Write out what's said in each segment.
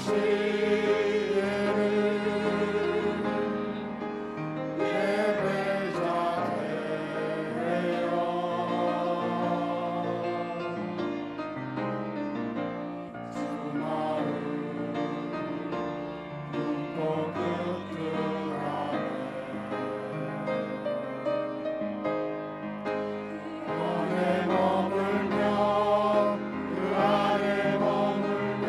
그 안에 머물며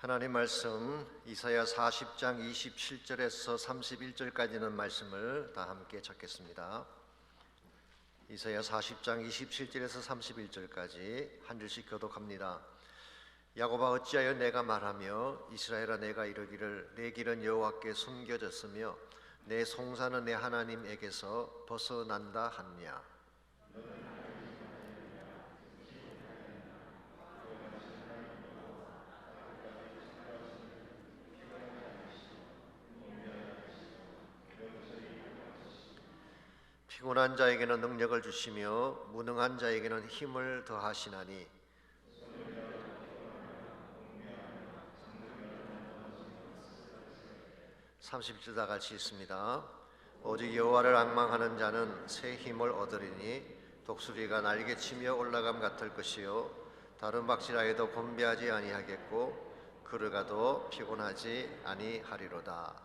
하나님 말씀 이사야 40장 27절에서 31절까지는 말씀을 다 함께 찾겠습니다. 이사야 40장 27절에서 31절까지 한 줄씩 교독합니다. 야곱아 어찌하여 내가 말하며 이스라엘아 내가 이르기를 내 길은 여호와께 숨겨졌으며 내 송사는 내 하나님에게서 벗어난다 하냐. 피곤한 자에게는 능력을 주시며 무능한 자에게는 힘을 더하시나니. 30절 다 같이 있습니다. 오직 여호와를 앙망하는 자는 새 힘을 얻으리니 독수리가 날개치며 올라감 같을 것이요 다른 박질하여도 곤배하지 아니하겠고 걸어가도 피곤하지 아니하리로다.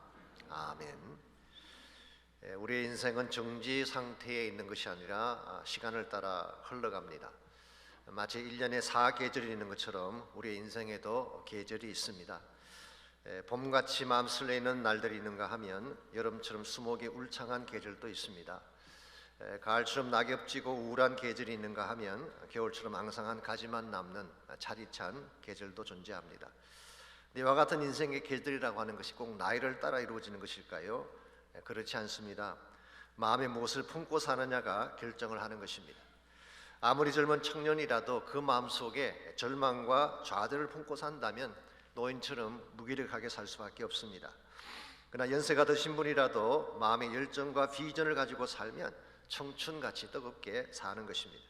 아멘. 우리의 인생은 정지 상태에 있는 것이 아니라 시간을 따라 흘러갑니다. 마치 1년에 4계절이 있는 것처럼 우리의 인생에도 계절이 있습니다. 봄같이 마음 설레이는 날들이 있는가 하면 여름처럼 수목이 울창한 계절도 있습니다. 가을처럼 낙엽지고 우울한 계절이 있는가 하면 겨울처럼 앙상한 가지만 남는 차디찬 계절도 존재합니다. 이와 같은 인생의 계절이라고 하는 것이 꼭 나이를 따라 이루어지는 것일까요? 그렇지 않습니다. 마음에 무엇을 품고 사느냐가 결정을 하는 것입니다. 아무리 젊은 청년이라도 그 마음속에 절망과 좌절을 품고 산다면 노인처럼 무기력하게 살 수밖에 없습니다. 그러나 연세가 드신 분이라도 마음의 열정과 비전을 가지고 살면 청춘같이 뜨겁게 사는 것입니다.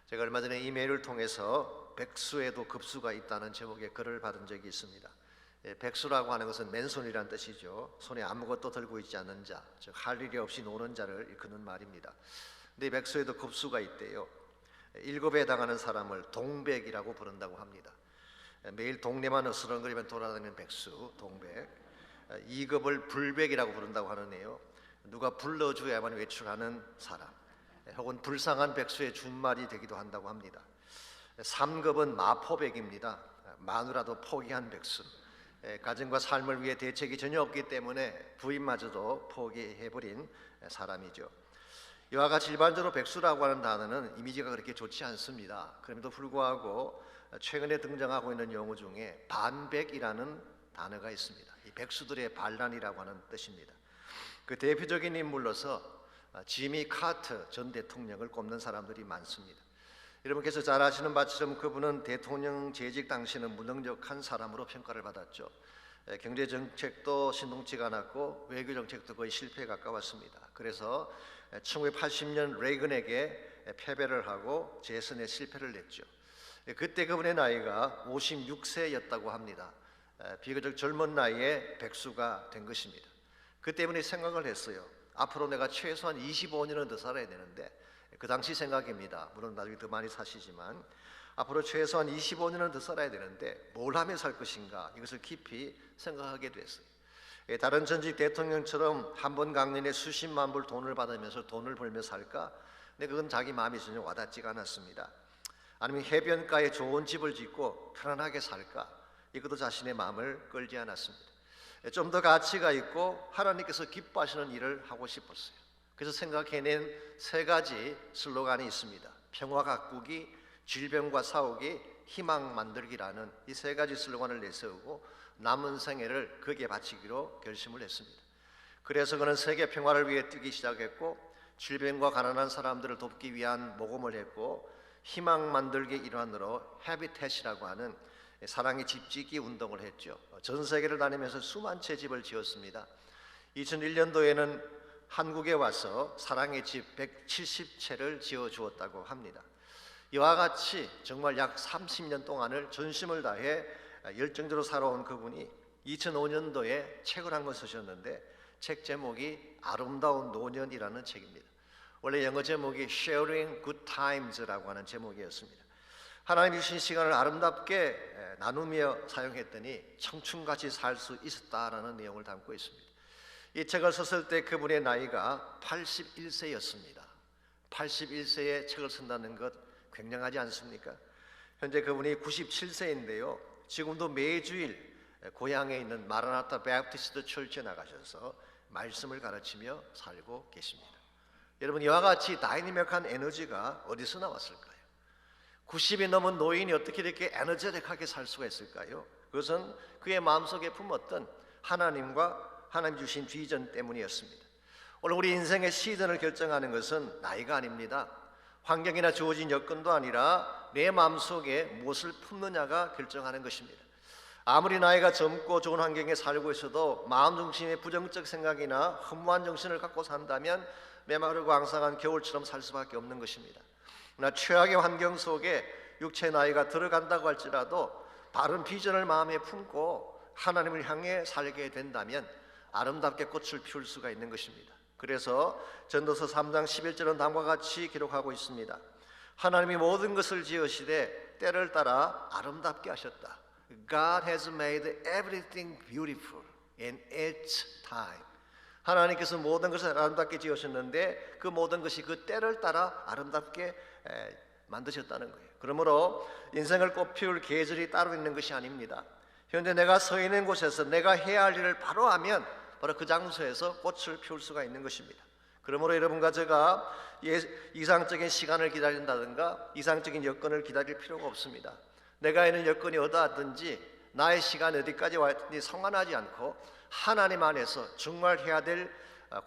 제가 얼마 전에 이메일을 통해서 백수에도 급수가 있다는 제목의 글을 받은 적이 있습니다. 백수라고 하는 것은 맨손이란 뜻이죠. 손에 아무것도 들고 있지 않는 자, 즉 할 일이 없이 노는 자를 일컫는 말입니다. 근데 백수에도 급수가 있대요. 7에 해당하는 사람을 동백이라고 부른다고 합니다. 매일 동네만 어스렁거리면 돌아다니는 백수, 동백. 2급을 불백이라고 부른다고 하는데요, 누가 불러줘야만 외출하는 사람, 혹은 불쌍한 백수의 준말이 되기도 한다고 합니다. 3급은 마포백입니다. 마누라도 포기한 백수. 가정과 삶을 위해 대책이 전혀 없기 때문에 부인마저도 포기해버린 사람이죠. 이와 같이 일반적으로 백수라고 하는 단어는 이미지가 그렇게 좋지 않습니다. 그럼에도 불구하고 최근에 등장하고 있는 용어 중에 반백이라는 단어가 있습니다. 이 백수들의 반란이라고 하는 뜻입니다. 그 대표적인 인물로서 지미 카터 전 대통령을 꼽는 사람들이 많습니다. 여러분께서 잘 아시는 바처럼 그분은 대통령 재직 당시에는 무능력한 사람으로 평가를 받았죠. 경제정책도 신동치가 않았고 외교정책도 거의 실패에 가까웠습니다. 그래서 1980년 레이건에게 패배를 하고 재선에 실패를 냈죠. 그때 그분의 나이가 56세였다고 합니다. 비교적 젊은 나이에 백수가 된 것입니다. 그 때문에 생각을 했어요. 앞으로 내가 최소한 25년은 더 살아야 되는데, 그 당시 생각입니다. 물론 나중에 더 많이 사시지만 앞으로 최소한 25년은 더 살아야 되는데 뭘 하며 살 것인가, 이것을 깊이 생각하게 됐어요. 다른 전직 대통령처럼 한 번 강연에 수십만 불 돈을 받으면서 돈을 벌며 살까? 근데 그건 자기 마음이 전혀 와닿지가 않았습니다. 아니면 해변가에 좋은 집을 짓고 편안하게 살까? 이것도 자신의 마음을 끌지 않았습니다. 좀 더 가치가 있고 하나님께서 기뻐하시는 일을 하고 싶었어요. 그래서 생각해낸 3가지 슬로건이 있습니다. 평화 가꾸기, 질병과 싸우기, 희망 만들기라는 이 3가지 슬로건을 내세우고 남은 생애를 거기에 바치기로 결심을 했습니다. 그래서 그는 세계 평화를 위해 뛰기 시작했고, 질병과 가난한 사람들을 돕기 위한 모금을 했고, 희망 만들기 일환으로 해비텟이라고 하는 사랑의 집 짓기 운동을 했죠. 전 세계를 다니면서 수만 채 집을 지었습니다. 2001년도에는 한국에 와서 사랑의 집 170채를 지어 주었다고 합니다. 이와 같이 정말 약 30년 동안을 전심을 다해 열정적으로 살아온 그분이 2005년도에 책을 한 권 쓰셨는데, 책 제목이 아름다운 노년이라는 책입니다. 원래 영어 제목이 Sharing Good Times라고 하는 제목이었습니다. 하나님이 주신 시간을 아름답게 나누며 사용했더니 청춘같이 살 수 있었다라는 내용을 담고 있습니다. 이 책을 썼을 때 그분의 나이가 81세였습니다. 81세에 책을 쓴다는 것 굉장하지 않습니까? 현재 그분이 97세인데요. 지금도 매주일 고향에 있는 마라나타 베프티스트 철치에 나가셔서 말씀을 가르치며 살고 계십니다. 여러분, 이와 같이 다이내믹한 에너지가 어디서 나왔을까요? 90이 넘은 노인이 어떻게 이렇게 에너제틱하게 살 수가 있을까요? 그것은 그의 마음속에 품었던 하나님과 하나님 주신 비전 때문이었습니다. 오늘 우리 인생의 시즌을 결정하는 것은 나이가 아닙니다. 환경이나 주어진 여건도 아니라 내 마음속에 무엇을 품느냐가 결정하는 것입니다. 아무리 나이가 젊고 좋은 환경에 살고 있어도 마음 중심의 부정적 생각이나 허무한 정신을 갖고 산다면 메마르고 앙상한 겨울처럼 살 수밖에 없는 것입니다. 그러나 최악의 환경 속에 육체 나이가 들어간다고 할지라도 바른 비전을 마음에 품고 하나님을 향해 살게 된다면 아름답게 꽃을 피울 수가 있는 것입니다. 그래서 전도서 3장 11절은 다음과 같이 기록하고 있습니다. 하나님이 모든 것을 지으시되 때를 따라 아름답게 하셨다. God has made everything beautiful in its time. 하나님께서 모든 것을 아름답게 지으셨는데 그 모든 것이 그 때를 따라 아름답게 만드셨다는 거예요. 그러므로 인생을 꽃피울 계절이 따로 있는 것이 아닙니다. 현재 내가 서 있는 곳에서 내가 해야 할 일을 바로 하면 바로 그 장소에서 꽃을 피울 수가 있는 것입니다. 그러므로 여러분과 제가 이상적인 시간을 기다린다든가 이상적인 여건을 기다릴 필요가 없습니다. 내가 있는 여건이 어떠하든지 나의 시간이 어디까지 왔든지 상관하지 않고 하나님 안에서 정말 해야 될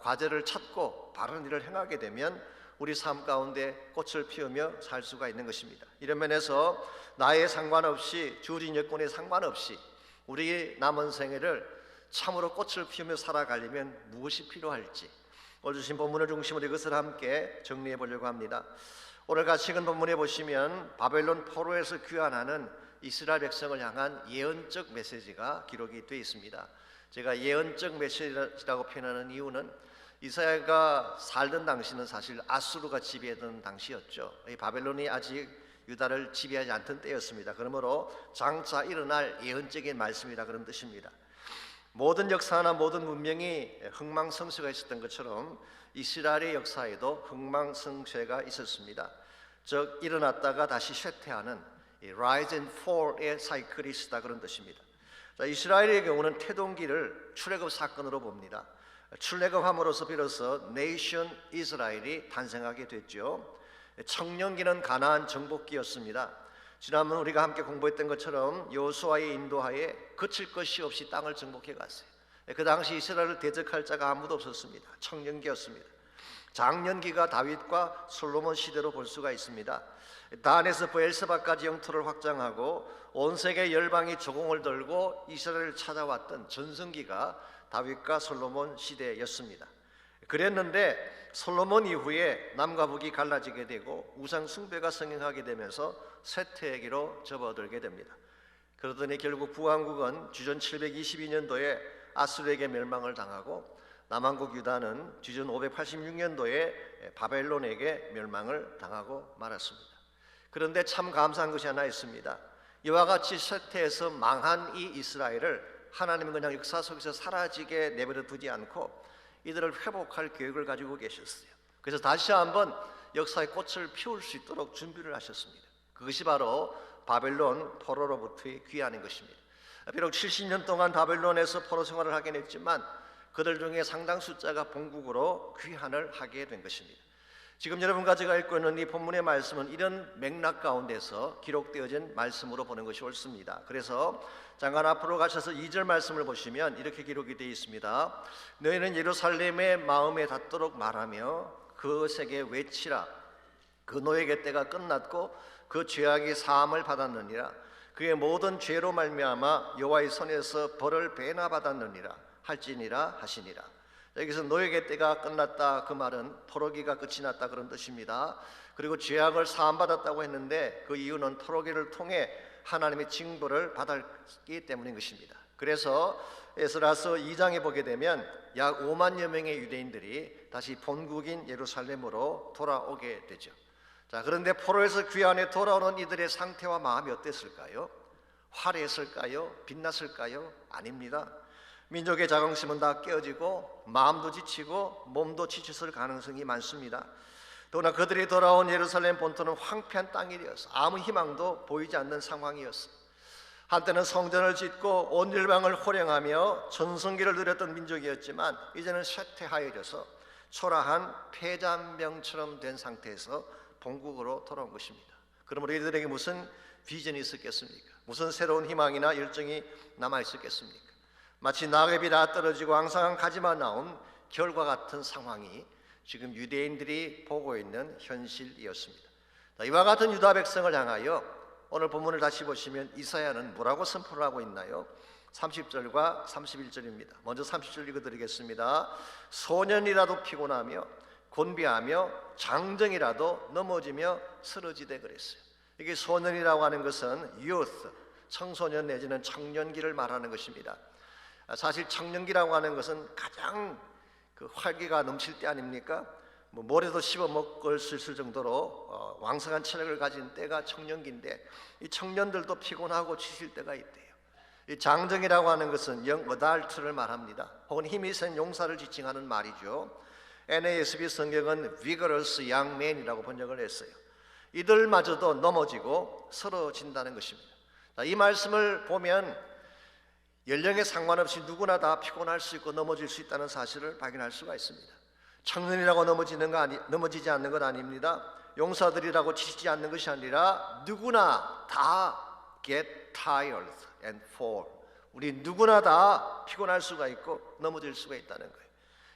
과제를 찾고 바른 일을 행하게 되면 우리 삶 가운데 꽃을 피우며 살 수가 있는 것입니다. 이런 면에서 나에 상관없이 주어진 여건에 상관없이 우리 남은 생애를 참으로 꽃을 피우며 살아가려면 무엇이 필요할지 오늘 주신 본문을 중심으로 이것을 함께 정리해 보려고 합니다. 오늘 같이 읽은 본문에 보시면 바벨론 포로에서 귀환하는 이스라엘 백성을 향한 예언적 메시지가 기록이 되어 있습니다. 제가 예언적 메시지라고 표현하는 이유는 이사야가 살던 당시는 사실 아수르가 지배하던 당시였죠. 이 바벨론이 아직 유다를 지배하지 않던 때였습니다. 그러므로 장차 일어날 예언적인 말씀이라 그런 뜻입니다. 모든 역사나 모든 문명이 흥망성쇠가 있었던 것처럼 이스라엘의 역사에도 흥망성쇠가 있었습니다. 즉 일어났다가 다시 쇠퇴하는 rise and fall의 사이클이 있다 그런 뜻입니다. 자, 이스라엘의 경우는 태동기를 출애굽 사건으로 봅니다. 출애굽함으로써 비로소 네이션 이스라엘이 탄생하게 됐죠. 청년기는 가나안 정복기였습니다. 지난번 우리가 함께 공부했던 것처럼 여호수아의 인도하에 그칠 것이 없이 땅을 정복해 갔어요. 그 당시 이스라엘을 대적할 자가 아무도 없었습니다. 청년기였습니다. 장년기가 다윗과 솔로몬 시대로 볼 수가 있습니다. 단에서 브엘세바까지 영토를 확장하고 온 세계 열방이 조공을 들고 이스라엘을 찾아왔던 전성기가 다윗과 솔로몬 시대였습니다. 그랬는데 솔로몬 이후에 남과 북이 갈라지게 되고 우상 숭배가 성행하게 되면서 쇠퇴기로 접어들게 됩니다. 그러더니 결국 북왕국은 주전 722년도에 아수르에게 멸망을 당하고 남왕국 유다는 주전 586년도에 바벨론에게 멸망을 당하고 말았습니다. 그런데 참 감사한 것이 하나 있습니다. 이와 같이 쇠퇴해서 망한 이 이스라엘을 하나님은 그냥 역사 속에서 사라지게 내버려 두지 않고 이들을 회복할 계획을 가지고 계셨어요. 그래서 다시 한번 역사의 꽃을 피울 수 있도록 준비를 하셨습니다. 그것이 바로 바벨론 포로로부터의 귀환인 것입니다. 비록 70년 동안 바벨론에서 포로 생활을 하긴 했지만 그들 중에 상당 숫자가 본국으로 귀환을 하게 된 것입니다. 지금 여러분과 제가 읽고 있는 이 본문의 말씀은 이런 맥락 가운데서 기록되어진 말씀으로 보는 것이 옳습니다. 그래서 잠깐 앞으로 가셔서 2절 말씀을 보시면 이렇게 기록이 되어 있습니다. 너희는 예루살렘의 마음에 닿도록 말하며 그것에게 외치라. 그 노예의 때가 끝났고 그 죄악이 사함을 받았느니라. 그의 모든 죄로 말미암아 여호와의 손에서 벌을 배나 받았느니라 할지니라 하시니라. 여기서 노예의 때가 끝났다 그 말은 포로기가 끝이 났다 그런 뜻입니다. 그리고 죄악을 사함받았다고 했는데 그 이유는 포로기를 통해 하나님의 징벌을 받았기 때문인 것입니다. 그래서 에스라서 2장에 보게 되면 약 5만여 명의 유대인들이 다시 본국인 예루살렘으로 돌아오게 되죠. 자, 그런데 포로에서 귀환에 돌아오는 이들의 상태와 마음이 어땠을까요? 화려했을까요? 빛났을까요? 아닙니다. 민족의 자긍심은 다 깨어지고 마음도 지치고 몸도 지쳤을 가능성이 많습니다. 더구나 그들이 돌아온 예루살렘 본토는 황폐한 땅이었어. 아무 희망도 보이지 않는 상황이었어. 한때는 성전을 짓고 온 열방을 호령하며 전성기를 누렸던 민족이었지만 이제는 쇠퇴하여져서 초라한 폐잔병처럼 된 상태에서 본국으로 돌아온 것입니다. 그러므로 이들에게 무슨 비전이 있었겠습니까? 무슨 새로운 희망이나 열정이 남아 있었겠습니까? 마치 낙엽이 다 떨어지고 앙상한 가지만 나온 겨울과 같은 상황이 지금 유대인들이 보고 있는 현실이었습니다. 이와 같은 유다 백성을 향하여 오늘 본문을 다시 보시면 이사야는 뭐라고 선포를 하고 있나요? 30절과 31절입니다. 먼저 30절 읽어드리겠습니다. 소년이라도 피곤하며 곤비하며 장정이라도 넘어지며 쓰러지되 그랬어요. 이게 소년이라고 하는 것은 youth, 청소년 내지는 청년기를 말하는 것입니다. 사실 청년기라고 하는 것은 가장 활기가 넘칠 때 아닙니까? 모래도 씹어 먹을 수 있을 정도로 왕성한 체력을 가진 때가 청년기인데 이 청년들도 피곤하고 지칠 때가 있대요. 이 장정이라고 하는 것은 young adult를 말합니다. 혹은 힘이 센 용사를 지칭하는 말이죠. NASB 성경은 vigorous young man이라고 번역을 했어요. 이들마저도 넘어지고 쓰러진다는 것입니다. 이 말씀을 보면 연령에 상관없이 누구나 다 피곤할 수 있고 넘어질 수 있다는 사실을 발견할 수가 있습니다. 청년이라고 넘어지지 않는 건 아닙니다. 용사들이라고 지치지 않는 것이 아니라 누구나 다 get tired and fall. 우리 누구나 다 피곤할 수가 있고 넘어질 수가 있다는 거예요.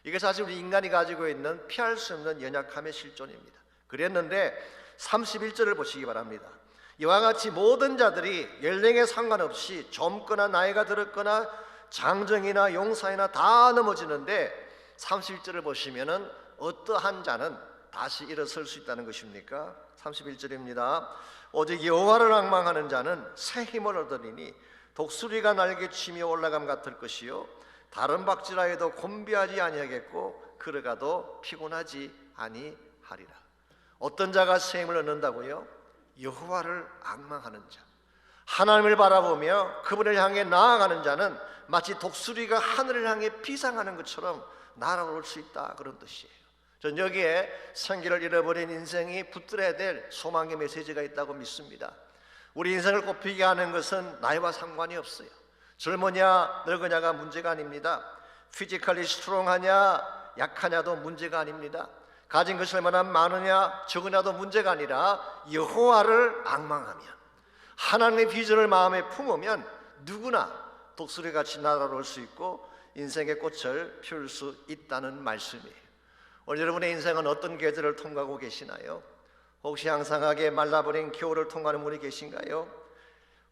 이게 사실 우리 인간이 가지고 있는 피할 수 없는 연약함의 실존입니다. 그랬는데 31절을 보시기 바랍니다. 이와 같이 모든 자들이 연령에 상관없이 젊거나 나이가 들었거나 장정이나 용사이나 다 넘어지는데 31절을 보시면은 어떠한 자는 다시 일어설 수 있다는 것입니까? 31절입니다. 오직 여호와를 앙망하는 자는 새 힘을 얻으리니 독수리가 날개 치며 올라감 같을 것이요 다른 박질하여도 곤비하지 아니하겠고 걸어가도 피곤하지 아니하리라. 어떤 자가 새 힘을 얻는다고요? 여호와를 앙망하는 자, 하나님을 바라보며 그분을 향해 나아가는 자는 마치 독수리가 하늘을 향해 비상하는 것처럼 날아올 수 있다, 그런 뜻이에요. 전 여기에 생기를 잃어버린 인생이 붙들어야 될 소망의 메시지가 있다고 믿습니다. 우리 인생을 꼽히게 하는 것은 나이와 상관이 없어요. 젊으냐 늙으냐가 문제가 아닙니다. 피지컬리 스트롱하냐 약하냐도 문제가 아닙니다. 가진 것이 얼마나 많으냐 적으냐도 문제가 아니라 여호와를 앙망하면, 하나님의 비전을 마음에 품으면 누구나 독수리같이 날아올 수 있고 인생의 꽃을 피울 수 있다는 말씀이에요. 오늘 여러분의 인생은 어떤 계절을 통과하고 계시나요? 혹시 항상하게 말라버린 겨울을 통과하는 분이 계신가요?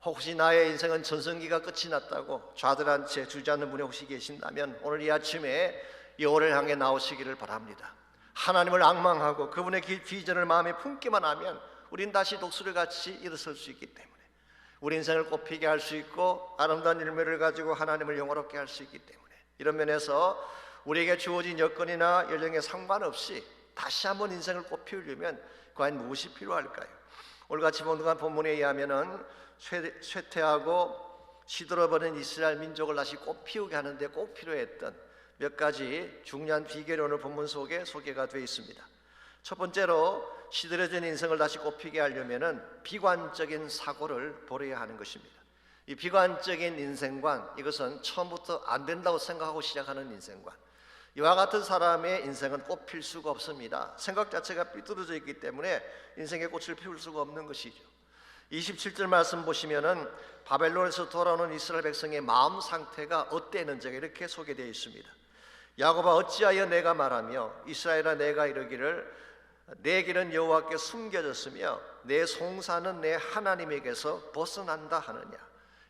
혹시 나의 인생은 전성기가 끝이 났다고 좌절한 채 주저앉는 분이 혹시 계신다면 오늘 이 아침에 여호와를 향해 나오시기를 바랍니다. 하나님을 앙망하고 그분의 비전을 마음에 품기만 하면 우린 다시 독수리같이 일어설 수 있기 때문에, 우리 인생을 꽃피게 할 수 있고 아름다운 열매를 가지고 하나님을 영화롭게 할 수 있기 때문에, 이런 면에서 우리에게 주어진 여건이나 연령에 상관없이 다시 한번 인생을 꽃피우려면 과연 무엇이 필요할까요? 오늘 같이 본문한 본문에 의하면은 쇠퇴하고 시들어버린 이스라엘 민족을 다시 꽃피우게 하는데 꼭 필요했던 몇 가지 중요한 비결이 오늘 본문 속에 소개가 되어 있습니다. 첫 번째로 시들어진 인생을 다시 꽃피게 하려면은 비관적인 사고를 버려야 하는 것입니다. 이 비관적인 인생관, 이것은 처음부터 안 된다고 생각하고 시작하는 인생관, 이와 같은 사람의 인생은 꽃필 수가 없습니다. 생각 자체가 삐뚤어져 있기 때문에 인생의 꽃을 피울 수가 없는 것이죠. 27절 말씀 보시면은 바벨론에서 돌아오는 이스라엘 백성의 마음 상태가 어땠는지가 이렇게 소개되어 있습니다. 야곱아 어찌하여 내가 말하며 이스라엘아 내가 이르기를 내 길은 여호와께 숨겨졌으며 내 송사는 내 하나님에게서 벗어난다 하느냐.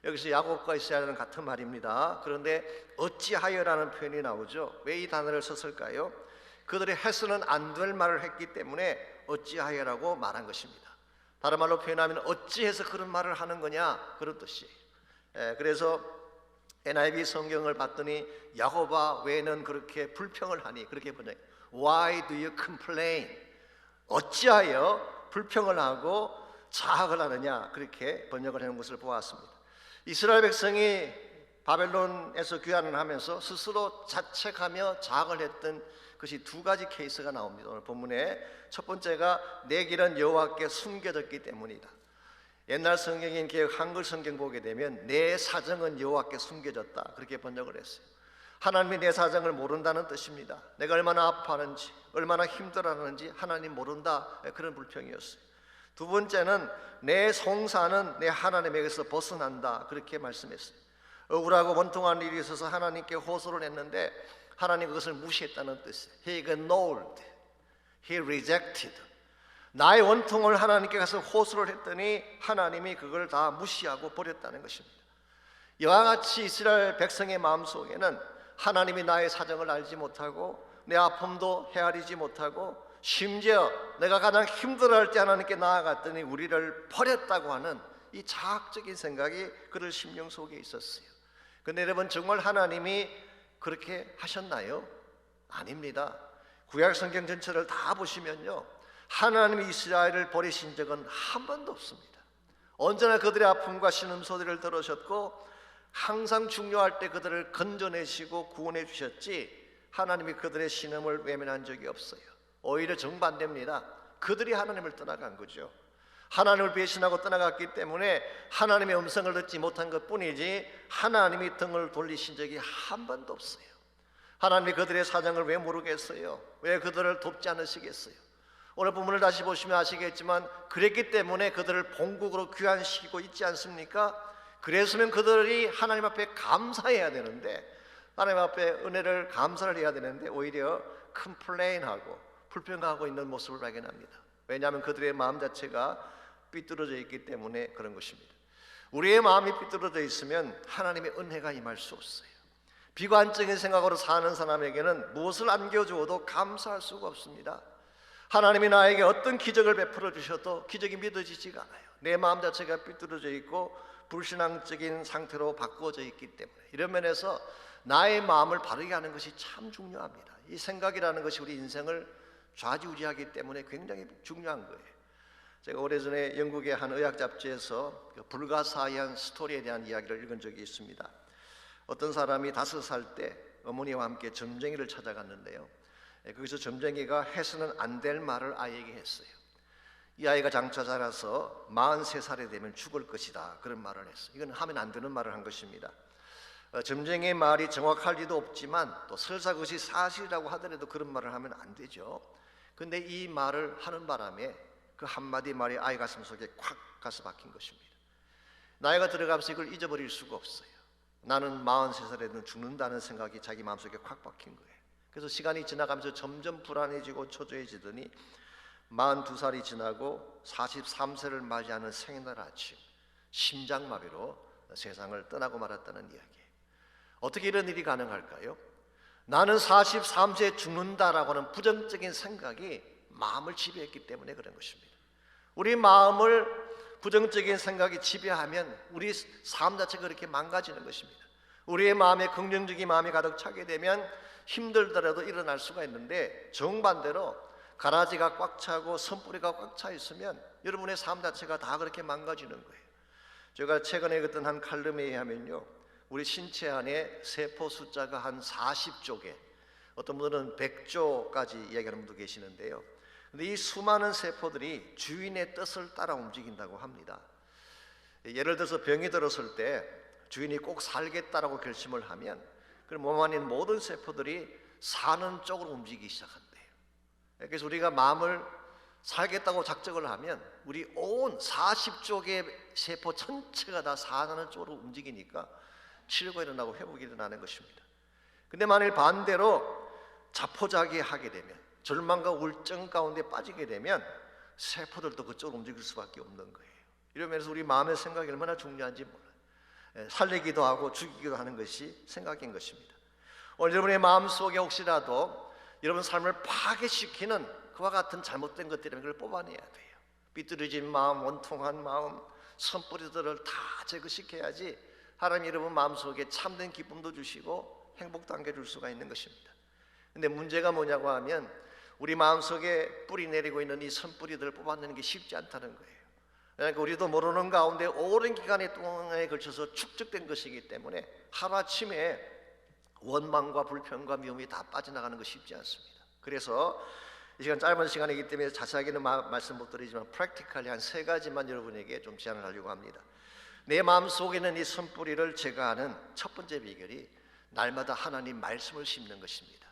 여기서 야곱과 이스라엘은 같은 말입니다. 그런데 어찌하여라는 표현이 나오죠. 왜 이 단어를 썼을까요? 그들이 해서는 안 될 말을 했기 때문에 어찌하여라고 말한 것입니다. 다른 말로 표현하면 어찌해서 그런 말을 하는 거냐, 그런 뜻이에요. 그래서 NIV 성경을 봤더니 야곱아 왜는 그렇게 불평을 하니, 그렇게 번역해요. Why do you complain? 어찌하여 불평을 하고 자학을 하느냐, 그렇게 번역을 해놓은 것을 보았습니다. 이스라엘 백성이 바벨론에서 귀환을 하면서 스스로 자책하며 자학을 했던 것이 두 가지 케이스가 나옵니다. 오늘 본문에 첫 번째가 내 길은 여호와께 숨겨졌기 때문이다. 옛날 성경인 개혁 한글 성경 보게 되면 내 사정은 여호와께 숨겨졌다 그렇게 번역을 했어요. 하나님이 내 사정을 모른다는 뜻입니다. 내가 얼마나 아파하는지 얼마나 힘들어하는지 하나님 모른다, 그런 불평이었어요. 두 번째는 내 송사는 내 하나님에게서 벗어난다 그렇게 말씀했어요. 억울하고 원통한 일이 있어서 하나님께 호소를 했는데 하나님 그것을 무시했다는 뜻이에요. He ignored, He rejected. 나의 원통을 하나님께 가서 호소를 했더니 하나님이 그걸 다 무시하고 버렸다는 것입니다. 이와 같이 이스라엘 백성의 마음속에는 하나님이 나의 사정을 알지 못하고 내 아픔도 헤아리지 못하고 심지어 내가 가장 힘들어할 때 하나님께 나아갔더니 우리를 버렸다고 하는 이 자학적인 생각이 그들 심령 속에 있었어요. 그런데 여러분, 정말 하나님이 그렇게 하셨나요? 아닙니다. 구약 성경 전체를 다 보시면요, 하나님이 이스라엘을 버리신 적은 한 번도 없습니다. 언제나 그들의 아픔과 신음소리를 들으셨고 항상 중요할 때 그들을 건져내시고 구원해 주셨지 하나님이 그들의 신음을 외면한 적이 없어요. 오히려 정반대입니다. 그들이 하나님을 떠나간 거죠. 하나님을 배신하고 떠나갔기 때문에 하나님의 음성을 듣지 못한 것뿐이지 하나님이 등을 돌리신 적이 한 번도 없어요. 하나님이 그들의 사정을 왜 모르겠어요? 왜 그들을 돕지 않으시겠어요? 오늘 본문을 다시 보시면 아시겠지만 그랬기 때문에 그들을 본국으로 귀환시키고 있지 않습니까? 그랬으면 그들이 하나님 앞에 감사해야 되는데, 하나님 앞에 은혜를 감사를 해야 되는데 오히려 컴플레인하고 불평하고 있는 모습을 발견합니다. 왜냐하면 그들의 마음 자체가 삐뚤어져 있기 때문에 그런 것입니다. 우리의 마음이 삐뚤어져 있으면 하나님의 은혜가 임할 수 없어요. 비관적인 생각으로 사는 사람에게는 무엇을 안겨주어도 감사할 수가 없습니다. 하나님이 나에게 어떤 기적을 베풀어 주셔도 기적이 믿어지지가 않아요. 내 마음 자체가 삐뚤어져 있고 불신앙적인 상태로 바꾸어져 있기 때문에, 이런 면에서 나의 마음을 바르게 하는 것이 참 중요합니다. 이 생각이라는 것이 우리 인생을 좌지우지하기 때문에 굉장히 중요한 거예요. 제가 오래전에 영국의 한 의학 잡지에서 그 불가사의한 스토리에 대한 이야기를 읽은 적이 있습니다. 어떤 사람이 5살 때 어머니와 함께 점쟁이를 찾아갔는데요, 거기서 점쟁이가 해서는 안 될 말을 아이에게 했어요. 이 아이가 장차 자라서 43살이 되면 죽을 것이다, 그런 말을 했어요. 이건 하면 안 되는 말을 한 것입니다. 점쟁이의 말이 정확할 리도 없지만 또 설사 그것이 사실이라고 하더라도 그런 말을 하면 안 되죠. 그런데 이 말을 하는 바람에 그 한마디 말이 아이 가슴 속에 콱 가서 박힌 것입니다. 나이가 들어가면서 이걸 잊어버릴 수가 없어요. 나는 43살에는 죽는다는 생각이 자기 마음속에 콱 박힌 거예요. 그래서 시간이 지나가면서 점점 불안해지고 초조해지더니 42살이 지나고 43세를 맞이하는 생일날 아침 심장마비로 세상을 떠나고 말았다는 이야기예요. 어떻게 이런 일이 가능할까요? 나는 43세에 죽는다라고 하는 부정적인 생각이 마음을 지배했기 때문에 그런 것입니다. 우리 마음을 부정적인 생각이 지배하면 우리 삶 자체가 그렇게 망가지는 것입니다. 우리의 마음에 긍정적인 마음이 가득 차게 되면 힘들더라도 일어날 수가 있는데, 정반대로 가라지가 꽉 차고 선뿌리가 꽉 차 있으면 여러분의 삶 자체가 다 그렇게 망가지는 거예요. 제가 최근에 읽었던 한 칼럼에 의하면요, 우리 신체 안에 세포 숫자가 한 40조개, 어떤 분들은 100조까지 이야기하는 분도 계시는데요, 근데 이 수많은 세포들이 주인의 뜻을 따라 움직인다고 합니다. 예를 들어서 병이 들었을 때 주인이 꼭 살겠다라고 결심을 하면 그럼 몸 안에 있는 모든 세포들이 사는 쪽으로 움직이기 시작한대요. 그래서 우리가 마음을 살겠다고 작정을 하면 우리 온 40조 개의 세포 전체가 다 사는 쪽으로 움직이니까 치료가 일어나고 회복이 일어나는 것입니다. 근데 만일 반대로 자포자기하게 되면, 절망과 우울증 가운데 빠지게 되면 세포들도 그쪽으로 움직일 수밖에 없는 거예요. 이러면서 우리 마음의 생각이 얼마나 중요한지 몰라요. 살리기도 하고 죽이기도 하는 것이 생각인 것입니다. 오늘 여러분의 마음속에 혹시라도 여러분 삶을 파괴시키는 그와 같은 잘못된 것들이면 그걸 뽑아내야 돼요. 삐뚤어진 마음, 원통한 마음, 선뿌리들을 다 제거시켜야지 하나님이 여러분 마음속에 참된 기쁨도 주시고 행복도 안겨줄 수가 있는 것입니다. 근데 문제가 뭐냐고 하면 우리 마음속에 뿌리 내리고 있는 이 선뿌리들을 뽑아내는 게 쉽지 않다는 거예요. 그러니까 우리도 모르는 가운데 오랜 기간의 동안에 걸쳐서 축적된 것이기 때문에 하루아침에 원망과 불평과 미움이 다 빠져나가는 것이 쉽지 않습니다. 그래서 이 시간 짧은 시간이기 때문에 자세하게는 말씀 못 드리지만 프랙티컬리 한 세 가지만 여러분에게 좀 제안을 하려고 합니다. 내 마음속에 있는 이 선뿌리를 제가 아는 첫 번째 비결이 날마다 하나님 말씀을 심는 것입니다.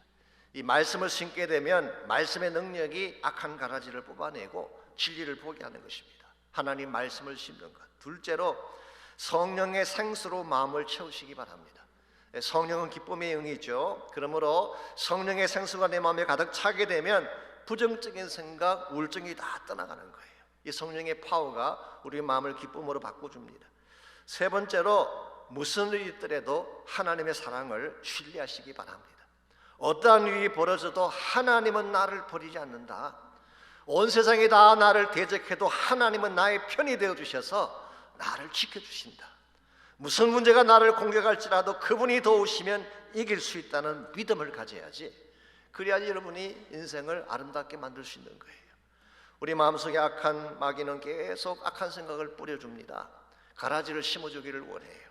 이 말씀을 심게 되면 말씀의 능력이 악한 가라지를 뽑아내고 진리를 보게 하는 것입니다. 하나님 말씀을 심는 것. 둘째로 성령의 생수로 마음을 채우시기 바랍니다. 성령은 기쁨의 영이죠. 그러므로 성령의 생수가 내 마음에 가득 차게 되면 부정적인 생각, 우울증이 다 떠나가는 거예요. 이 성령의 파워가 우리 마음을 기쁨으로 바꿔줍니다. 세 번째로 무슨 일이 있더라도 하나님의 사랑을 신뢰하시기 바랍니다. 어떠한 일이 벌어져도 하나님은 나를 버리지 않는다. 온 세상이 다 나를 대적해도 하나님은 나의 편이 되어주셔서 나를 지켜주신다. 무슨 문제가 나를 공격할지라도 그분이 도우시면 이길 수 있다는 믿음을 가져야지. 그래야지 여러분이 인생을 아름답게 만들 수 있는 거예요. 우리 마음속에 악한 마귀는 계속 악한 생각을 뿌려줍니다. 가라지를 심어주기를 원해요.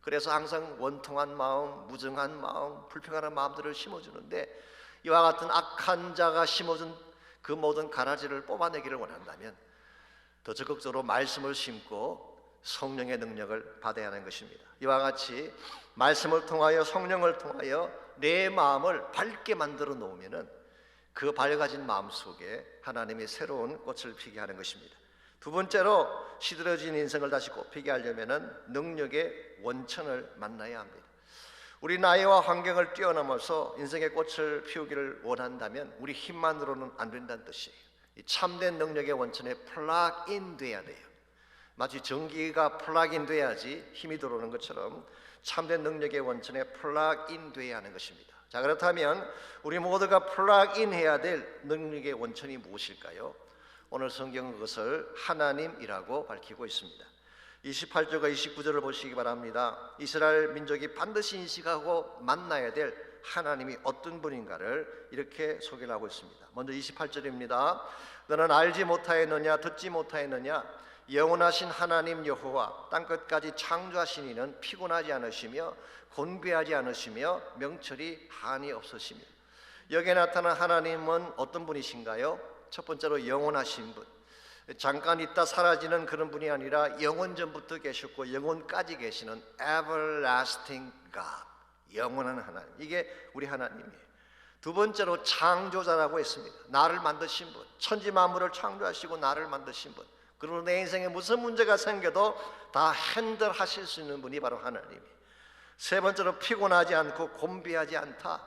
그래서 항상 원통한 마음, 무정한 마음, 불평하는 마음들을 심어주는데, 이와 같은 악한 자가 심어준 그 모든 가라지를 뽑아내기를 원한다면 더 적극적으로 말씀을 심고 성령의 능력을 받아야 하는 것입니다. 이와 같이 말씀을 통하여 성령을 통하여 내 마음을 밝게 만들어 놓으면은 그 밝아진 마음 속에 하나님이 새로운 꽃을 피게 하는 것입니다. 두 번째로 시들어진 인생을 다시 꽃피게 하려면은 능력의 원천을 만나야 합니다. 우리 나이와 환경을 뛰어넘어서 인생의 꽃을 피우기를 원한다면 우리 힘만으로는 안 된다는 뜻이에요. 이 참된 능력의 원천에 플락인 돼야 돼요. 마치 전기가 플락인 돼야지 힘이 들어오는 것처럼 참된 능력의 원천에 플락인 돼야 하는 것입니다. 자, 그렇다면 우리 모두가 플락인 해야 될 능력의 원천이 무엇일까요? 오늘 성경은 그것을 하나님이라고 밝히고 있습니다. 28절과 29절을 보시기 바랍니다. 이스라엘 민족이 반드시 인식하고 만나야 될 하나님이 어떤 분인가를 이렇게 소개를 하고 있습니다. 먼저 28절입니다. 너는 알지 못하였느냐, 듣지 못하였느냐? 영원하신 하나님 여호와 땅끝까지 창조하신 이는 피곤하지 않으시며 곤괴하지 않으시며 명철이 한이 없으시며. 여기에 나타난 하나님은 어떤 분이신가요? 첫 번째로 영원하신 분, 잠깐 있다 사라지는 그런 분이 아니라 영원전부터 계셨고 영원까지 계시는 everlasting God, 영원한 하나님, 이게 우리 하나님이에요. 두 번째로 창조자라고 했습니다. 나를 만드신 분, 천지 만물을 창조하시고 나를 만드신 분, 그리고 내 인생에 무슨 문제가 생겨도 다 핸들하실 수 있는 분이 바로 하나님이에요. 세 번째로 피곤하지 않고 곤비하지 않다,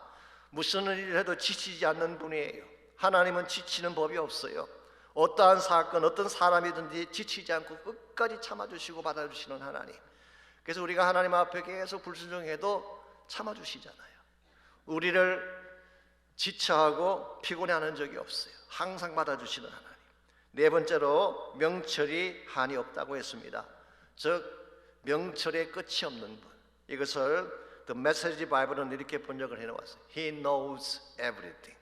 무슨 일을 해도 지치지 않는 분이에요. 하나님은 지치는 법이 없어요. 어떠한 사건, 어떤 사람이든지 지치지 않고 끝까지 참아주시고 받아주시는 하나님. 그래서 우리가 하나님 앞에 계속 불순종해도 참아주시잖아요. 우리를 지쳐하고 피곤해하는 적이 없어요. 항상 받아주시는 하나님. 네 번째로 명철이 한이 없다고 했습니다. 즉 명철의 끝이 없는 분. 이것을 The Message Bible은 이렇게 번역을 해놓았어요. He knows everything.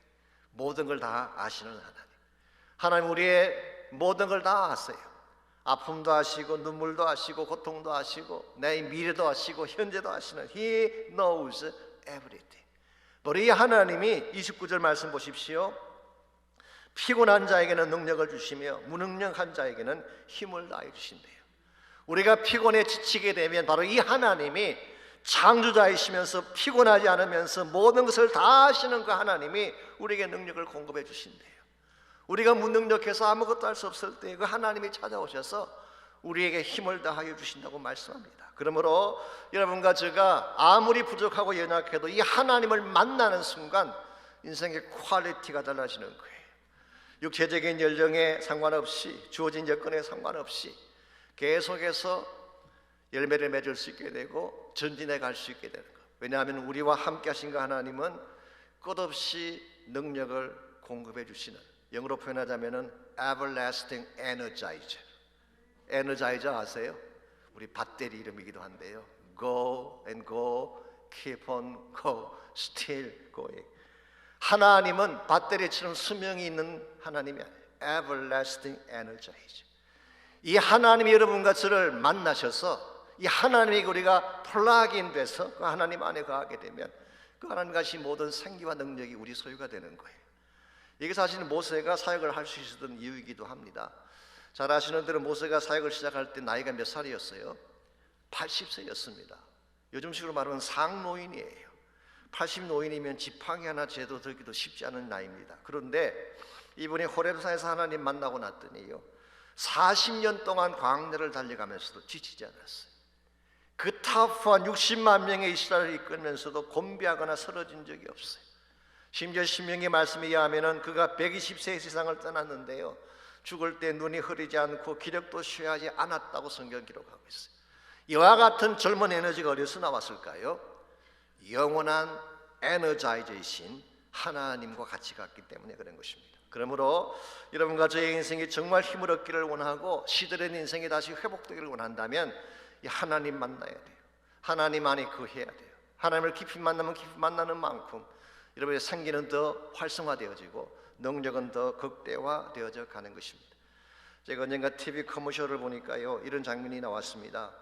모든 걸 다 아시는 하나님. 하나님 우리의 모든 걸 다 아세요. 아픔도 아시고 눈물도 아시고 고통도 아시고 내 미래도 아시고 현재도 아시는 He knows everything. 우리 하나님이 29절 말씀 보십시오. 피곤한 자에게는 능력을 주시며 무능력한 자에게는 힘을 다해 주신대요. 우리가 피곤해 지치게 되면 바로 이 하나님이 창조자이시면서 피곤하지 않으면서 모든 것을 다 하시는 그 하나님이 우리에게 능력을 공급해 주신대요. 우리가 무능력해서 아무것도 할 수 없을 때 그 하나님이 찾아오셔서 우리에게 힘을 다하여 주신다고 말씀합니다. 그러므로 여러분과 제가 아무리 부족하고 연약해도 이 하나님을 만나는 순간 인생의 퀄리티가 달라지는 거예요. 육체적인 연령에 상관없이 주어진 여건에 상관없이 계속해서 열매를 맺을 수 있게 되고 전진해 갈 수 있게 되는 것. 왜냐하면 우리와 함께 하신 그 하나님은 끝없이 능력을 공급해 주시는, 영어로 표현하자면 everlasting energizer. 에너자이저 아세요? 우리 배터리 이름이기도 한데요. Go and go, keep on go, still going. 하나님은 배터리처럼 수명이 있는 하나님이 아니에요. everlasting energizer. 이 하나님이 여러분과 저를 만나셔서 이 하나님이 우리가 플러그인 돼서 그 하나님 안에 거하게 되면 그 하나님 가신 모든 생기와 능력이 우리 소유가 되는 거예요. 이게 사실 모세가 사역을 할 수 있었던 이유이기도 합니다. 잘 아시는 대로 모세가 사역을 시작할 때 나이가 몇 살이었어요? 80세였습니다. 요즘식으로 말하면 상노인이에요. 80노인이면 지팡이 하나 쥐도 들기도 쉽지 않은 나이입니다. 그런데 이분이 호렙산에서 하나님 만나고 났더니요, 40년 동안 광야를 달려가면서도 지치지 않았어요. 그 타프한 60만 명의 이스라엘을 이끌면서도 곤비하거나 쓰러진 적이 없어요. 심지어 신명기 말씀에 의하면 그가 120세 세상을 떠났는데요, 죽을 때 눈이 흐리지 않고 기력도 쉬하지 않았다고 성경 기록하고 있어요. 이와 같은 젊은 에너지가 어디서 나왔을까요? 영원한 에너자이저이신 하나님과 같이 갔기 때문에 그런 것입니다. 그러므로 여러분과 저의 인생이 정말 힘을 얻기를 원하고 시들은 인생이 다시 회복되기를 원한다면 이 하나님 만나야 돼요. 하나님 안에 거해야 돼요. 하나님을 깊이 만나면 깊이 만나는 만큼 여러분의 생기는 더 활성화되어지고 능력은 더 극대화되어져 가는 것입니다. 제가 언젠가 TV 커머셜을 보니까요, 이런 장면이 나왔습니다.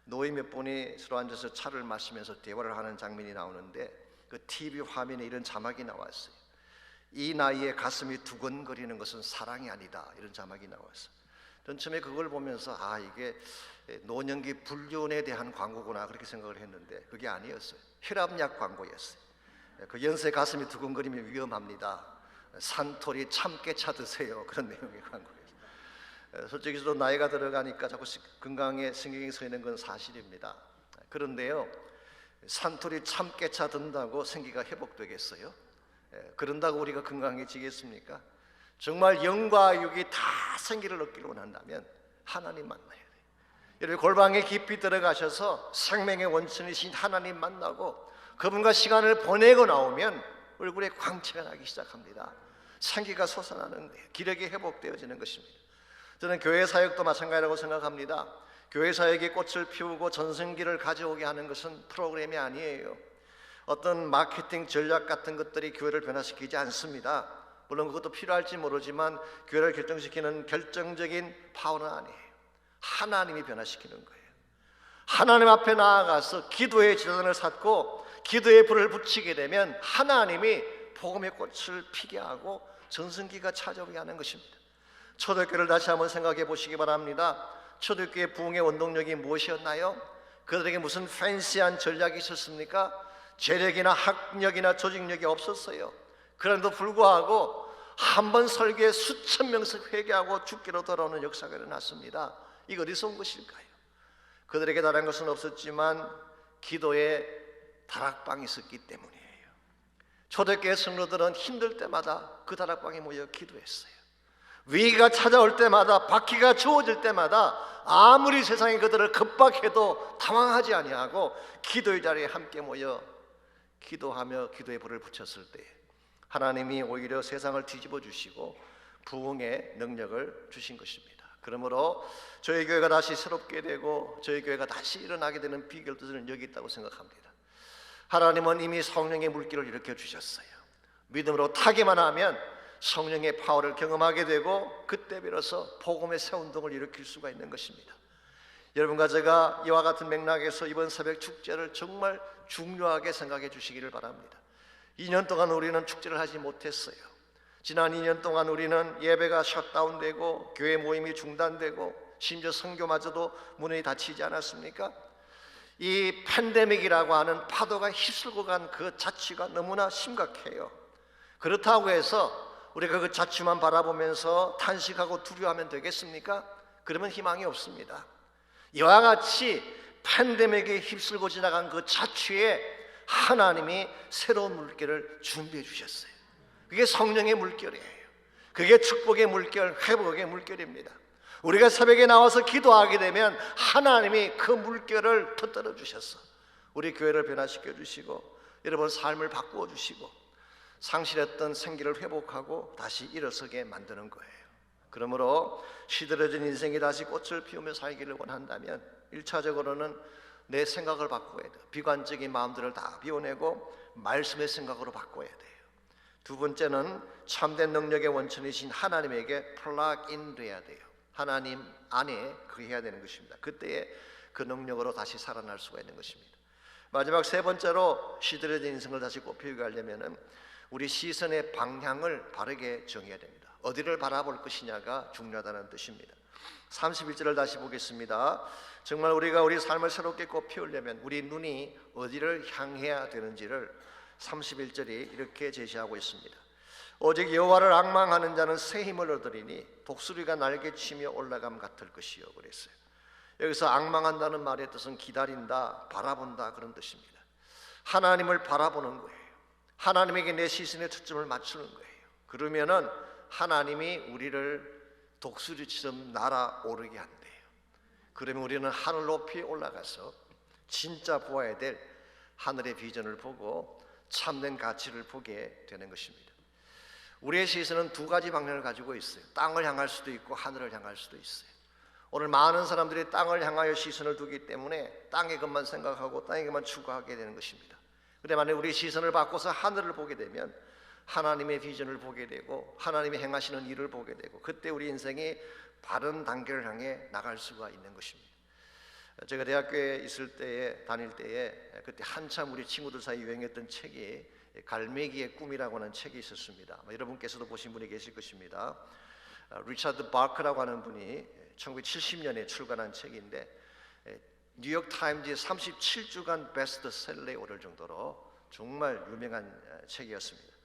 노인 몇 분이 서로 앉아서 차를 마시면서 대화를 하는 장면이 나오는데 그 TV 화면에 이런 자막이 나왔어요. 이 나이에 가슴이 두근거리는 것은 사랑이 아니다, 이런 자막이 나왔어요. 전 처음에 그걸 보면서 이게 노년기 불륜에 대한 광고구나 그렇게 생각을 했는데 그게 아니었어요. 혈압약 광고였어요. 그 연세 가슴이 두근거리면 위험합니다. 산토리 참깨차 드세요, 그런 내용의 광고였어요. 솔직히 저도 나이가 들어가니까 자꾸 건강에 신경이 쓰이는 건 사실입니다. 그런데요, 산토리 참깨차 든다고 생기가 회복되겠어요? 그런다고 우리가 건강해지겠습니까? 정말 영과 육이 다 생기를 얻기를 원한다면 하나님 만나야 돼요. 여러분 골방에 깊이 들어가셔서 생명의 원천이신 하나님 만나고 그분과 시간을 보내고 나오면 얼굴에 광채가 나기 시작합니다. 생기가 솟아나는 거예요. 기력이 회복되어지는 것입니다. 저는 교회 사역도 마찬가지라고 생각합니다. 교회 사역이 꽃을 피우고 전성기를 가져오게 하는 것은 프로그램이 아니에요. 어떤 마케팅 전략 같은 것들이 교회를 변화시키지 않습니다. 물론 그것도 필요할지 모르지만 교회를 결정시키는 결정적인 파워는 아니에요. 하나님이 변화시키는 거예요. 하나님 앞에 나아가서 기도의 지단을 쌓고 기도의 불을 붙이게 되면 하나님이 복음의 꽃을 피게 하고 전성기가 찾아오게 하는 것입니다. 초대교회를 다시 한번 생각해 보시기 바랍니다. 초대교회 부흥의 원동력이 무엇이었나요? 그들에게 무슨 팬시한 전략이 있었습니까? 재력이나 학력이나 조직력이 없었어요. 그런데도 불구하고 한 번 설교에 수천 명씩 회개하고 죽기로 돌아오는 역사가 일어났습니다. 이거 어디서 온 것일까요? 그들에게 다른 것은 없었지만 기도에 다락방이 있었기 때문이에요. 초대교회 성도들은 힘들 때마다 그 다락방에 모여 기도했어요. 위기가 찾아올 때마다, 바퀴가 주어질 때마다 아무리 세상이 그들을 급박해도 당황하지 아니하고 기도의 자리에 함께 모여 기도하며 기도의 불을 붙였을 때 하나님이 오히려 세상을 뒤집어 주시고 부흥의 능력을 주신 것입니다. 그러므로 저희 교회가 다시 새롭게 되고 저희 교회가 다시 일어나게 되는 비결도 저는 여기 있다고 생각합니다. 하나님은 이미 성령의 물길을 일으켜 주셨어요. 믿음으로 타기만 하면 성령의 파워를 경험하게 되고 그때 비로소 복음의 새 운동을 일으킬 수가 있는 것입니다. 여러분과 제가 이와 같은 맥락에서 이번 새벽 축제를 정말 중요하게 생각해 주시기를 바랍니다. 2년 동안 우리는 축제를 하지 못했어요. 지난 2년 동안 우리는 예배가 셧다운되고 교회 모임이 중단되고 심지어 선교마저도 문이 닫히지 않았습니까? 이 팬데믹이라고 하는 파도가 휩쓸고 간 그 자취가 너무나 심각해요. 그렇다고 해서 우리가 그 자취만 바라보면서 탄식하고 두려워하면 되겠습니까? 그러면 희망이 없습니다. 이와 같이 팬데믹에 휩쓸고 지나간 그 자취에 하나님이 새로운 물결을 준비해 주셨어요. 그게 성령의 물결이에요. 그게 축복의 물결, 회복의 물결입니다. 우리가 새벽에 나와서 기도하게 되면 하나님이 그 물결을 터뜨려 주셔서 우리 교회를 변화시켜 주시고 여러분 삶을 바꾸어 주시고 상실했던 생기를 회복하고 다시 일어서게 만드는 거예요. 그러므로 시들어진 인생이 다시 꽃을 피우며 살기를 원한다면 1차적으로는 내 생각을 바꿔야 돼요. 비관적인 마음들을 다 비워내고 말씀의 생각으로 바꿔야 돼요. 두 번째는 참된 능력의 원천이신 하나님에게 플러그인 돼야 돼요. 하나님 안에 거해야 되는 것입니다. 그때에 그 능력으로 다시 살아날 수가 있는 것입니다. 마지막 세 번째로 시들어진 인생을 다시 꽃피우게 하려면 우리 시선의 방향을 바르게 정해야 됩니다. 어디를 바라볼 것이냐가 중요하다는 뜻입니다. 31절을 다시 보겠습니다. 정말 우리가 우리 삶을 새롭게 꽃피우려면 우리 눈이 어디를 향해야 되는지를 31절이 이렇게 제시하고 있습니다. 오직 여호와를 앙망하는 자는 새 힘을 얻으리니 독수리가 날개치며 올라감 같을 것이요 그랬어요. 여기서 앙망한다는 말의 뜻은 기다린다, 바라본다 그런 뜻입니다. 하나님을 바라보는 거예요. 하나님에게 내 시선의 초점을 맞추는 거예요. 그러면은 하나님이 우리를 독수리처럼 날아오르게 한대요. 그러면 우리는 하늘 높이 올라가서 진짜 보아야 될 하늘의 비전을 보고 참된 가치를 보게 되는 것입니다. 우리의 시선은 두 가지 방향을 가지고 있어요. 땅을 향할 수도 있고 하늘을 향할 수도 있어요. 오늘 많은 사람들이 땅을 향하여 시선을 두기 때문에 땅의 것만 생각하고 땅의 것만 추구하게 되는 것입니다. 그런데 만약 우리 시선을 바꿔서 하늘을 보게 되면 하나님의 비전을 보게 되고 하나님이 행하시는 일을 보게 되고 그때 우리 인생이 바른 단계를 향해 나갈 수가 있는 것입니다. 제가 대학교에 있을 때에 다닐 때에 그때 한참 우리 친구들 사이 유행했던 책이 갈매기의 꿈이라고 하는 책이 있었습니다. 여러분께서도 보신 분이 계실 것입니다. 리차드 바크라고 하는 분이 1970년에 출간한 책인데 뉴욕 타임즈의 37주간 베스트셀러에 오를 정도로 정말 유명한 책이었습니다.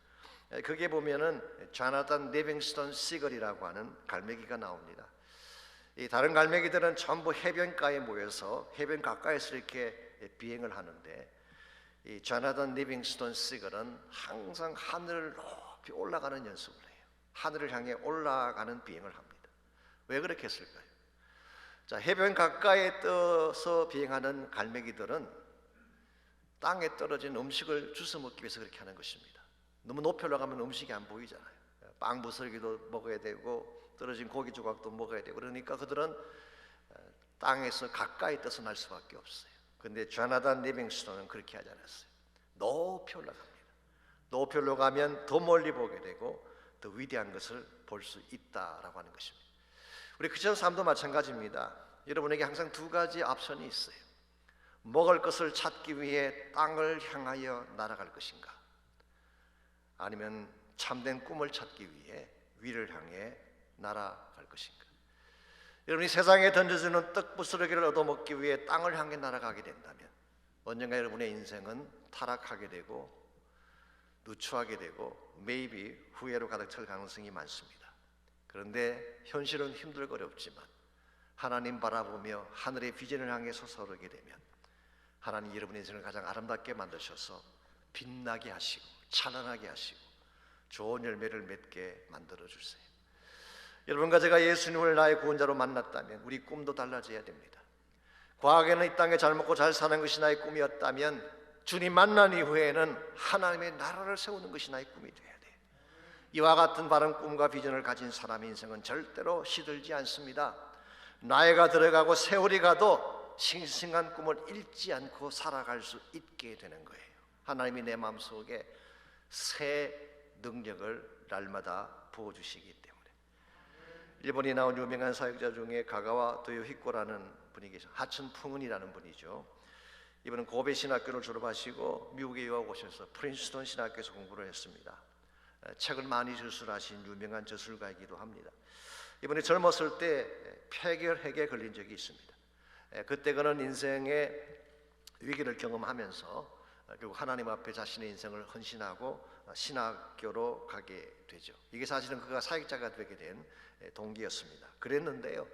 거기에 보면은 조나단 리빙스턴 시걸이라고 하는 갈매기가 나옵니다. 이 다른 갈매기들은 전부 해변가에 모여서 해변 가까이서 이렇게 비행을 하는데 이 조나단 리빙스턴 시걸은 항상 하늘을 높이 올라가는 연습을 해요. 하늘을 향해 올라가는 비행을 합니다. 왜 그렇게 했을까요? 자, 해변 가까이에 떠서 비행하는 갈매기들은 땅에 떨어진 음식을 주워 먹기 위해서 그렇게 하는 것입니다. 너무 높이 올라가면 음식이 안 보이잖아요. 빵 부스러기도 먹어야 되고 떨어진 고기 조각도 먹어야 되고 그러니까 그들은 땅에서 가까이 떠서 날 수밖에 없어요. 그런데 조나단 리빙스턴은 그렇게 하지 않았어요. 높이 올라갑니다. 높이 올라가면 더 멀리 보게 되고 더 위대한 것을 볼 수 있다라고 하는 것입니다. 우리 크리스천 삶도 마찬가지입니다. 여러분에게 항상 두 가지 옵션이 있어요. 먹을 것을 찾기 위해 땅을 향하여 날아갈 것인가, 아니면 참된 꿈을 찾기 위해 위를 향해 날아갈 것인가. 여러분이 세상에 던져주는 떡부스러기를 얻어먹기 위해 땅을 향해 날아가게 된다면 언젠가 여러분의 인생은 타락하게 되고 누추하게 되고 maybe 후회로 가득 찰 가능성이 많습니다. 그런데 현실은 힘들고 어렵지만 하나님 바라보며 하늘의 비전을 향해 솟아오르게 되면 하나님 여러분의 인생을 가장 아름답게 만드셔서 빛나게 하시고 찬란하게 하시고 좋은 열매를 맺게 만들어 주세요. 여러분과 제가 예수님을 나의 구원자로 만났다면 우리 꿈도 달라져야 됩니다. 과거에는 이 땅에 잘 먹고 잘 사는 것이 나의 꿈이었다면 주님 만난 이후에는 하나님의 나라를 세우는 것이 나의 꿈이 되어야 돼요. 이와 같은 바른 꿈과 비전을 가진 사람의 인생은 절대로 시들지 않습니다. 나이가 들어가고 세월이 가도 싱싱한 꿈을 잃지 않고 살아갈 수 있게 되는 거예요. 하나님이 내 마음속에 새 능력을 날마다 부어주시기 때문에. 일본에 나온 유명한 사역자 중에 가가와 도요히코라는 분이 계셔. 하춘 풍은이라는 분이죠. 이분은 고베 신학교를 졸업하시고 미국에 유학 오셔서 프린스턴 신학교에서 공부를 했습니다. 책을 많이 저술하신 유명한 저술가이기도 합니다. 이분이 젊었을 때 폐결핵에 걸린 적이 있습니다. 그때 그는 인생의 위기를 경험하면서 결국 하나님 앞에 자신의 인생을 헌신하고 신학교로 가게 되죠. 이게 사실은 그가 사역자가 되게 된 동기였습니다. 그랬는데요,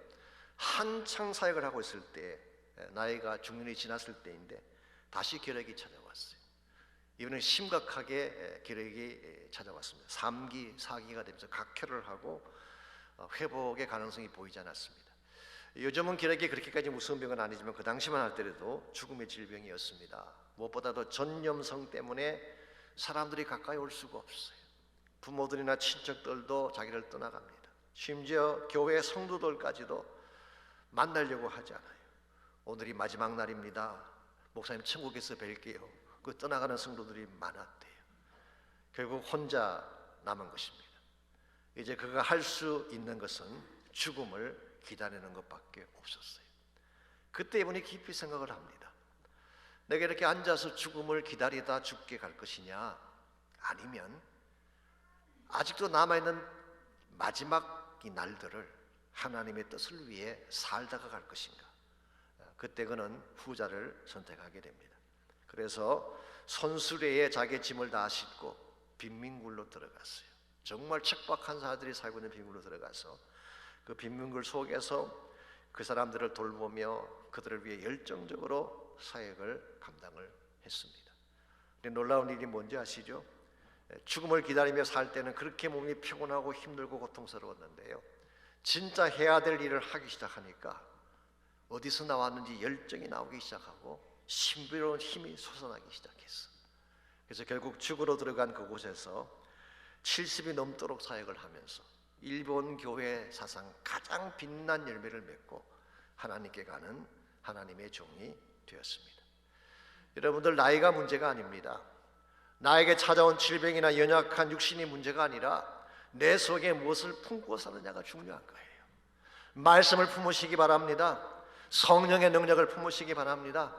한창 사역을 하고 있을 때 나이가 중년이 지났을 때인데 다시 결핵이 찾아왔어요. 이번엔 심각하게 결핵이 찾아왔습니다. 3기, 4기가 되면서 각혈을 하고 회복의 가능성이 보이지 않았습니다. 요즘은 결핵이 그렇게까지 무서운 병은 아니지만 그 당시만 할때라도 죽음의 질병이었습니다. 무엇보다도 전염성 때문에 사람들이 가까이 올 수가 없어요. 부모들이나 친척들도 자기를 떠나갑니다. 심지어 교회 성도들까지도 만나려고 하지 않아요. 오늘이 마지막 날입니다. 목사님 천국에서 뵐게요. 그 떠나가는 성도들이 많았대요. 결국 혼자 남은 것입니다. 이제 그가 할 수 있는 것은 죽음을 기다리는 것밖에 없었어요. 그때 이분이 깊이 생각을 합니다. 내가 이렇게 앉아서 죽음을 기다리다 죽게 갈 것이냐, 아니면 아직도 남아있는 마지막 이 날들을 하나님의 뜻을 위해 살다가 갈 것인가? 그때 그는 후자를 선택하게 됩니다. 그래서 손수레에 자기의 짐을 다 싣고 빈민굴로 들어갔어요. 정말 척박한 사람들이 살고 있는 빈민굴로 들어가서 그 빈민굴 속에서 그 사람들을 돌보며 그들을 위해 열정적으로 사역을 감당을 했습니다. 근데 놀라운 일이 뭔지 아시죠? 죽음을 기다리며 살 때는 그렇게 몸이 피곤하고 힘들고 고통스러웠는데요, 진짜 해야 될 일을 하기 시작하니까 어디서 나왔는지 열정이 나오기 시작하고 신비로운 힘이 솟아나기 시작했어. 그래서 결국 죽으러 들어간 그곳에서 70이 넘도록 사역을 하면서 일본 교회 사상 가장 빛난 열매를 맺고 하나님께 가는 하나님의 종이 되었습니다. 여러분들, 나이가 문제가 아닙니다. 나에게 찾아온 질병이나 연약한 육신이 문제가 아니라 내 속에 무엇을 품고 사느냐가 중요한 거예요. 말씀을 품으시기 바랍니다. 성령의 능력을 품으시기 바랍니다.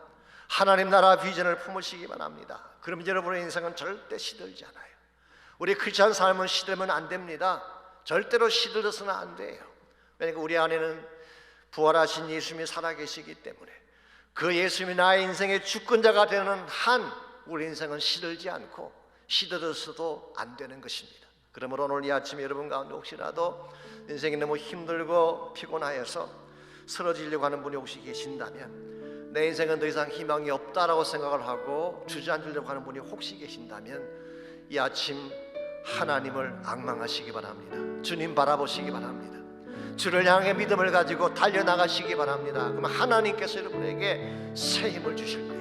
하나님 나라 비전을 품으시기 바랍니다. 그럼 여러분의 인생은 절대 시들지 않아요. 우리 크리스찬 삶은 시들면 안 됩니다. 절대로 시들어서는 안 돼요. 왜냐하면 우리 안에는 부활하신 예수님이 살아계시기 때문에 그 예수님이 나의 인생의 주권자가 되는 한 우리 인생은 시들지 않고 시들어서도 안 되는 것입니다. 그러므로 오늘 이 아침에 여러분 가운데 혹시라도 인생이 너무 힘들고 피곤하여서 쓰러지려고 하는 분이 혹시 계신다면, 내 인생은 더 이상 희망이 없다라고 생각을 하고 주저앉으려고 하는 분이 혹시 계신다면, 이 아침 하나님을 앙망하시기 바랍니다. 주님 바라보시기 바랍니다. 주를 향해 믿음을 가지고 달려나가시기 바랍니다. 그럼 하나님께서 여러분에게 새 힘을 주실 거예요.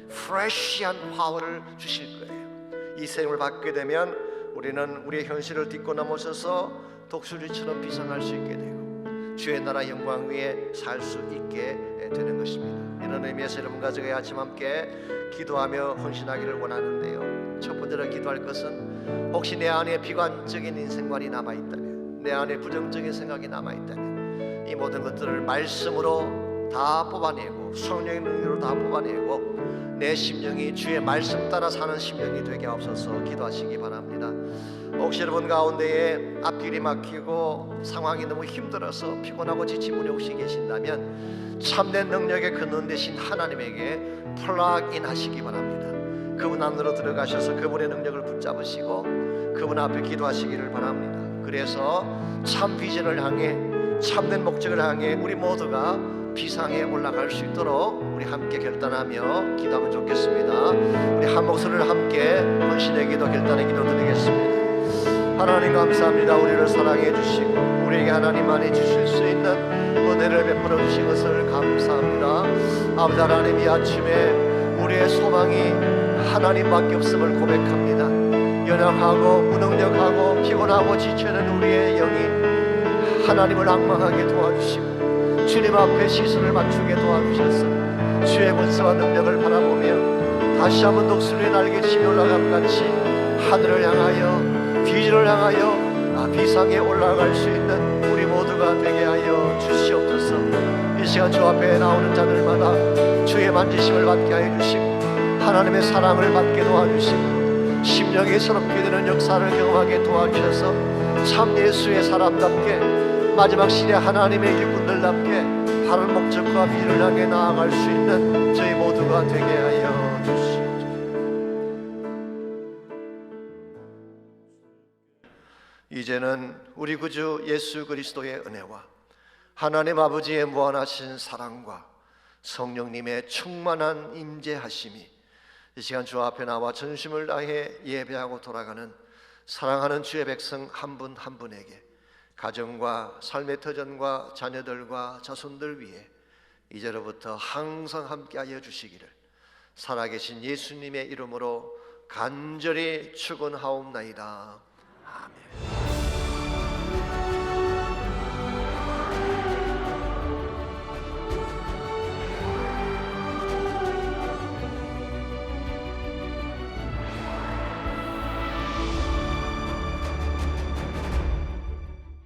프레시한 파워를 주실 거예요. 이 새 힘을 받게 되면 우리는 우리의 현실을 딛고 넘어서서 독수리처럼 비상할 수 있게 되고 주의 나라 영광 위에 살 수 있게 되는 것입니다. 이런 의미에서 여러분과 제가 아침 함께 기도하며 헌신하기를 원하는데요, 첫 번째로 기도할 것은 혹시 내 안에 비관적인 인생관이 남아있다면, 내 안에 부정적인 생각이 남아있다면 이 모든 것들을 말씀으로 다 뽑아내고 성령의 능력으로 다 뽑아내고 내 심령이 주의 말씀 따라 사는 심령이 되게 하옵소서 기도하시기 바랍니다. 혹시 여러분 가운데에 앞길이 막히고 상황이 너무 힘들어서 피곤하고 지친 분이 혹시 계신다면 참된 능력의 근원 되신 하나님에게 플러그인 하시기 바랍니다. 그분 안으로 들어가셔서 그분의 능력을 붙잡으시고 그분 앞에 기도하시기를 바랍니다. 그래서 참 비전을 향해, 참된 목적을 향해 우리 모두가 비상에 올라갈 수 있도록 우리 함께 결단하며 기도하면 좋겠습니다. 우리 한 목소리를 함께 헌신의 기도, 결단의 기도 드리겠습니다. 하나님 감사합니다. 우리를 사랑해 주시고 우리에게 하나님만이 주실 수 있는 은혜를 베풀어 주신 것을 감사합니다. 아버지 하나님, 이 아침에 우리의 소망이 하나님밖에 없음을 고백합니다. 연약하고 무능력하고 피곤하고 지쳐있는 우리의 영이 하나님을 앙망하게 도와주시고 주님 앞에 시선을 맞추게 도와주셔서 주의 권세와 능력을 바라보며 다시 한번 독수리의 날개치며 올라감같이 하늘을 향하여 비전을 향하여 비상에 올라갈 수 있는 우리 모두가 되게 하여 주시옵소서. 이 시간 주 앞에 나오는 자들마다 주의 만지심을 받게 하여 주시고 하나님의 사랑을 받게 도와주시고 심령이 새롭게 되는 역사를 경험하게 도와주셔서 참 예수의 사람답게 마지막 시대 하나님의 일꾼들답게 바른 목적과 비전을 향해 나아갈 수 있는 저희 모두가 되게 하여 주시옵소서. 이제는 우리 구주 예수 그리스도의 은혜와 하나님 아버지의 무한하신 사랑과 성령님의 충만한 임재하심이 이 시간 주 앞에 나와 전심을 다해 예배하고 돌아가는 사랑하는 주의 백성 한 분 한 분에게, 가정과 삶의 터전과 자녀들과 자손들 위해 이제로부터 항상 함께하여 주시기를 살아계신 예수님의 이름으로 간절히 축원하옵나이다. 아멘.